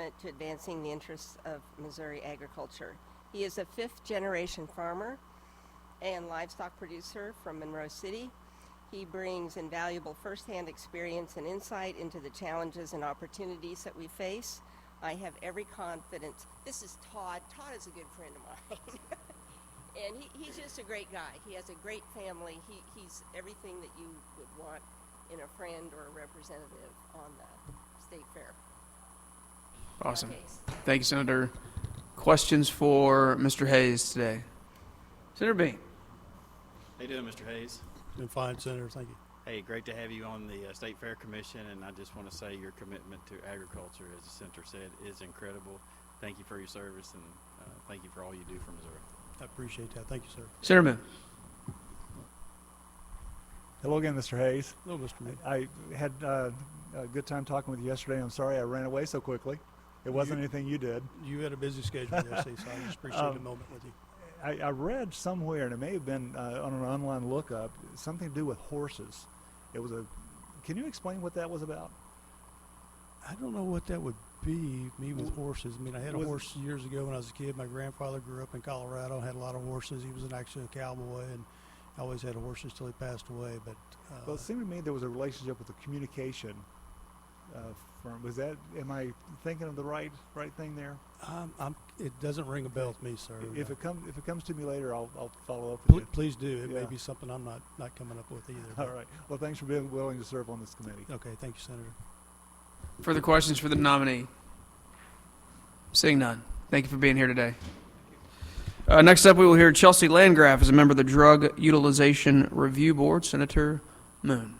commitment to advancing the interests of Missouri agriculture. He is a fifth-generation farmer and livestock producer from Monroe City. He brings invaluable firsthand experience and insight into the challenges and opportunities that we face. I have every confidence. This is Todd. Todd is a good friend of mine. And he's just a great guy. He has a great family. He's everything that you would want in a friend or a representative on the state fair. Awesome. Thank you, Senator. Questions for Mr. Hayes today? Senator Bean. How you doing, Mr. Hayes? Doing fine, Senator. Thank you. Hey, great to have you on the State Fair Commission, and I just want to say your commitment to agriculture, as the Senator said, is incredible. Thank you for your service, and thank you for all you do for Missouri. I appreciate that. Thank you, sir. Senator Moon. Hello again, Mr. Hayes. Hello, Mr. Moon. I had a good time talking with you yesterday. I'm sorry I ran away so quickly. It wasn't anything you did. You had a busy schedule yesterday, so I just appreciate a moment with you. I read somewhere, and it may have been on an online lookup, something to do with horses. It was can you explain what that was about? I don't know what that would be, me with horses. I mean, I had a horse years ago when I was a kid. My grandfather grew up in Colorado, had a lot of horses. He was actually a cowboy, and I always had horses till he passed away. But well, it seemed to me there was a relationship with the communication firm. Was that? Am I thinking of the right thing there? It doesn't ring a bell with me, sir. If it comes to me later, I'll follow up with you. Please do. It Yeah. may be something I'm not coming up with either. All right. Well, thanks for being willing to serve on this committee. Okay. Thank you, Senator. Further questions for the nominee? Seeing none. Thank you for being here today. Next up, we will hear Chelsea Landgraf as a member of the Drug Utilization Review Board. Senator Moon.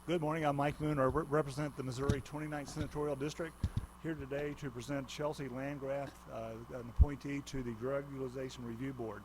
Good morning. I'm Mike Moon. I represent the Missouri 29th Senatorial District, here today to present Chelsea Landgraf, an appointee to the Drug Utilization Review Board.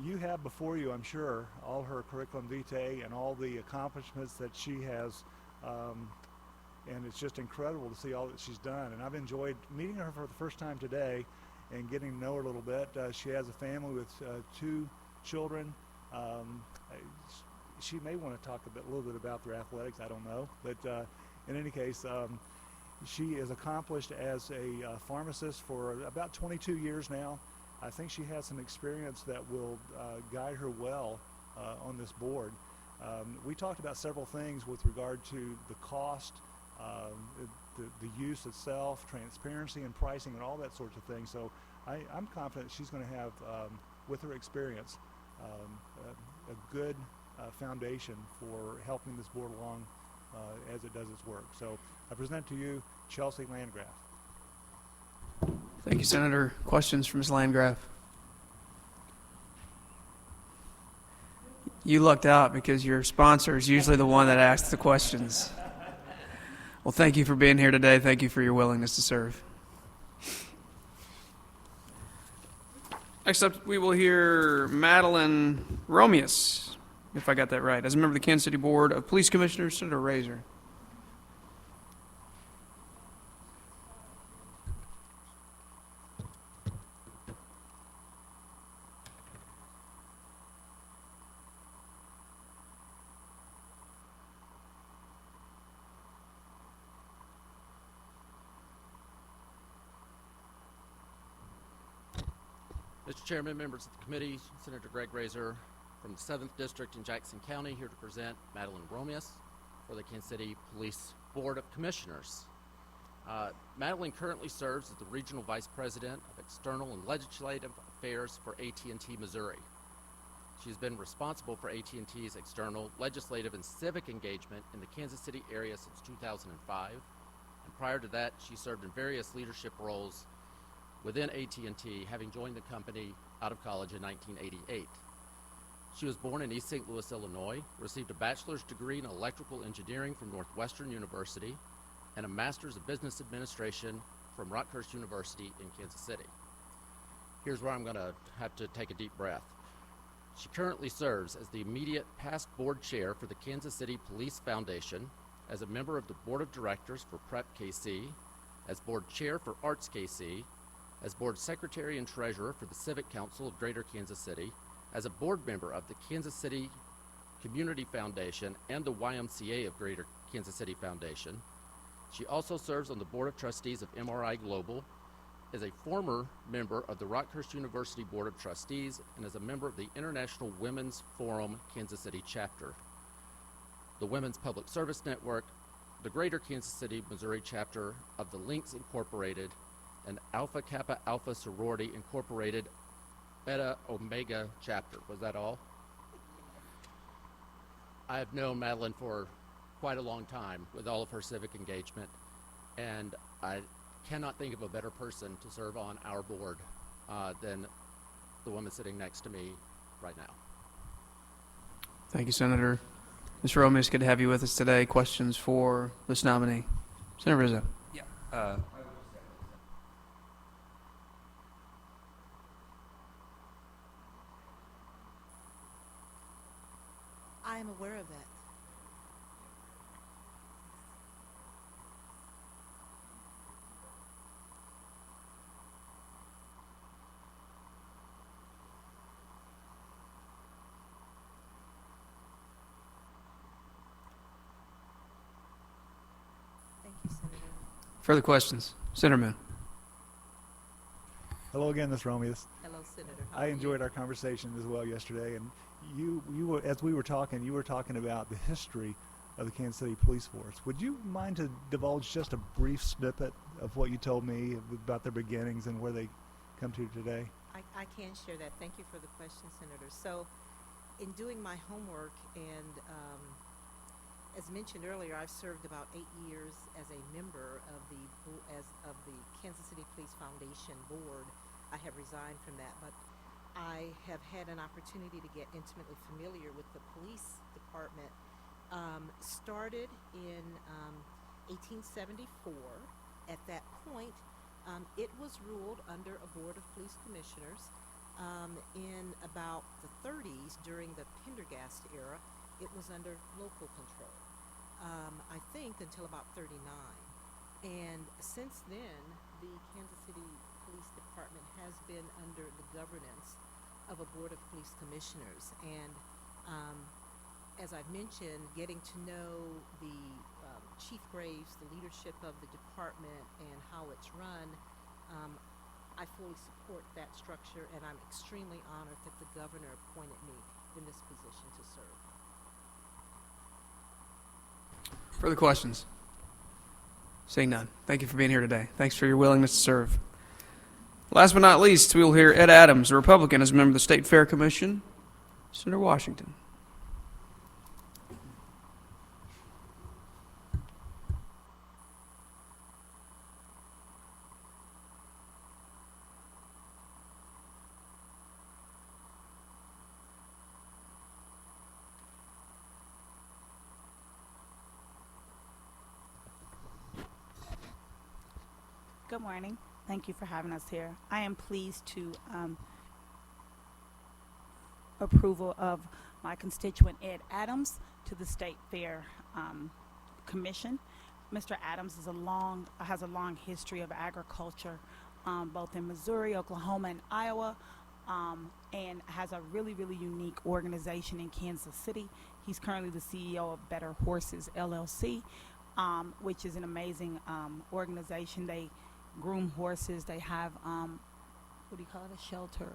You have before you, I'm sure, all her curriculum vitae and all the accomplishments that she has, and it's just incredible to see all that she's done. And I've enjoyed meeting her for the first time today and getting to know her a little bit. She has a family with 2 children. She may want to talk a little bit about their athletics. I don't know, but in any case, she is accomplished as a pharmacist for about 22 years now. I think she has some experience that will guide her well on this board. We talked about several things with regard to the cost, the use itself, transparency and pricing, and all that sorts of things. So I'm confident she's going to have, with her experience, a good foundation for helping this board along as it does its work. So I present to you Chelsea Landgraf. Thank you, Senator. Questions for Ms. Landgraf? You lucked out because your sponsor is usually the one that asks the questions. Well, thank you for being here today. Thank you for your willingness to serve. Next up, we will hear Madeline Romious, if I got that right, as a member of the Kansas City Board of Police Commissioners. Senator Razer. Mr. Chairman, members of the committee, Senator Greg Razer from the 7th District in Jackson County, here to present Madeline Romious for the Kansas City Police Board of Commissioners. Madeline currently serves as the Regional Vice President of External and Legislative Affairs for AT&T Missouri. She has been responsible for AT&T's external, legislative, and civic engagement in the Kansas City area since 2005. And prior to that, she served in various leadership roles within AT&T, having joined the company out of college in 1988. She was born in East St. Louis, Illinois, received a bachelor's degree in electrical engineering from Northwestern University, and a master's of business administration from Rockhurst University in Kansas City. Here's where I'm going to have to take a deep breath. She currently serves as the immediate past board chair for the Kansas City Police Foundation as a member of the Board of Directors for Prep KC, as Board Chair for Arts KC, as Board Secretary and Treasurer for the Civic Council of Greater Kansas City, as a board member of the Kansas City Community Foundation and the YMCA of Greater Kansas City Foundation. She also serves on the Board of Trustees of MRI Global, is a former member of the Rockhurst University Board of Trustees, and is a member of the International Women's Forum Kansas City chapter, the Women's Public Service Network, the Greater Kansas City, Missouri chapter of the Links Incorporated, and Alpha Kappa Alpha Sorority Incorporated Beta Omega chapter. Was that all? I have known Madeline for quite a long time with all of her civic engagement, and I cannot think of a better person to serve on our board than the woman sitting next to me right now. Thank you, Senator. Ms. Romious, good to have you with us today. Questions for this nominee? Senator Rizzo. Yeah. I am aware of that. Thank you, Senator. Further questions? Senator Moon. Hello again, Ms. Romious. Hello, Senator. How I are you? enjoyed our conversation as well yesterday, and you were, as we were talking, you were talking about the history of the Kansas City Police Force. Would you mind to divulge just a brief snippet of what you told me about their beginnings and where they come to today? I can share that. Thank you for the question, Senator. So, in doing my homework and as mentioned earlier, I've served about 8 years as a member of the Kansas City Police Foundation Board. I have resigned from that, but I have had an opportunity to get intimately familiar with the police department. Started in 1874. At that point, it was ruled under a board of police commissioners. In about the 30s, during the Pendergast era, it was under local control. I think until about 39. And since then, the Kansas City Police Department has been under the governance of a board of police commissioners. And as I've mentioned, getting to know the Chief Graves, the leadership of the department, and how it's run, I fully support that structure, and I'm extremely honored that the governor appointed me in this position to serve. Further questions? Seeing none. Thank you for being here today. Thanks for your willingness to serve. Last but not least, we will hear Ed Adams, a Republican, as a member of the State Fair Commission. Senator Washington. Good morning. Thank you for having us here. I am pleased to approval of my constituent Ed Adams to the State Fair Commission. Mr. Adams has a long history of agriculture, both in Missouri, Oklahoma, and Iowa, and has a really, really unique organization in Kansas City. He's currently the CEO of Better Horses LLC, which is an amazing organization. They groom horses. They have what do you call it, a shelter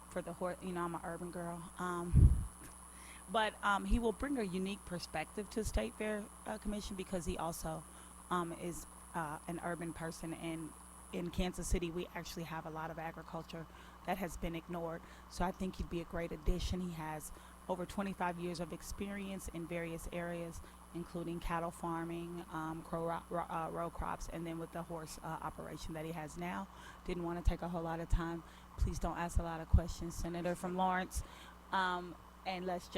for the horse. You know, I'm an urban girl, but he will bring a unique perspective to the State Fair Commission because he also is an urban person, and in Kansas City we actually have a lot of agriculture that has been ignored. So I think he'd be a great addition. He has over 25 years of experience in various areas, including cattle farming, row crops, and then with the horse operation that he has now. Didn't want to take a whole lot of time. Please don't ask a lot of questions, Senator from Lawrence. And let's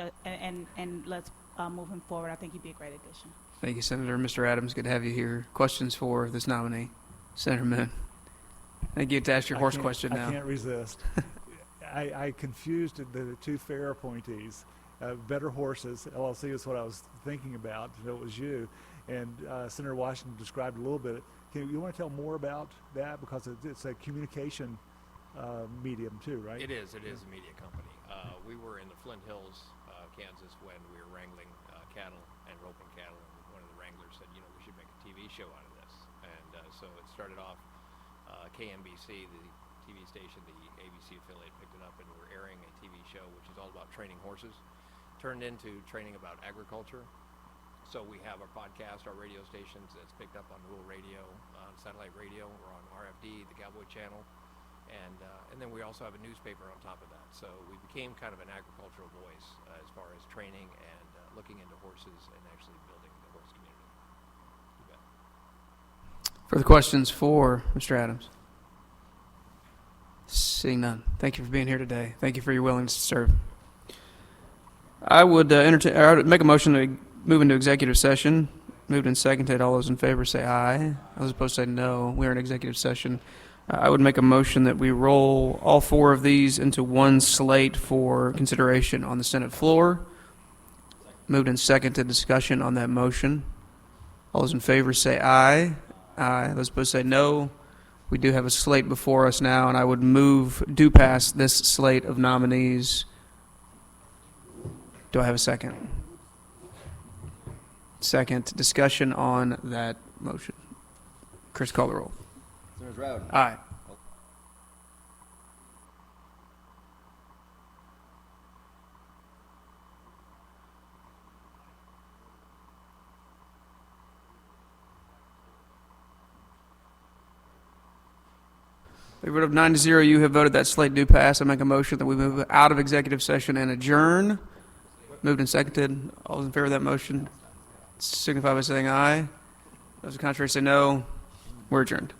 move him forward. I think he'd be a great addition. Thank you, Senator. Mr. Adams, good to have you here. Questions for this nominee? Senator Moon. I get to ask your horse question now. I can't resist. I confused the two fair appointees, Better Horses LLC is what I was thinking about. If it was you, and Senator Washington described a little bit. You want to tell more about that, because it's a communication medium too, right? It is a media company. We were in the Flint Hills, Kansas, when we were wrangling cattle and roping cattle, and one of the wranglers said, you know, we should make a TV show out of this. And so it started off, KMBC, the TV station, the ABC affiliate, picked it up, and we're airing a TV show which is all about training horses, turned into training about agriculture. So we have our podcast, our radio stations that's picked up on rural radio, on satellite radio, or on RFD, the Cowboy Channel. And then we also have a newspaper on top of that. So we became kind of an agricultural voice as far as training and looking into horses and actually building the horse community. You bet. Further questions for Mr. Adams? Seeing none. Thank you for being here today. Thank you for your willingness to serve. I would make a motion to move into executive session. Moved and seconded. All those in favor say aye. All those opposed say no. We are in executive session. I would make a motion that we roll all four of these into one slate for consideration on the Senate floor. Moved and seconded. Discussion on that motion. All those in favor say aye. Aye. Those opposed say no. We do have a slate before us now, and I would do pass this slate of nominees. Do I have a second? Second. Discussion on that motion. Chris, call the roll. Senators Rowden. Aye. By a vote of 9-0, you have voted that slate do pass. I make a motion that we move out of executive session and adjourn. Moved and seconded. All those in favor of that motion signify by saying aye. Those contrary say no. We're adjourned.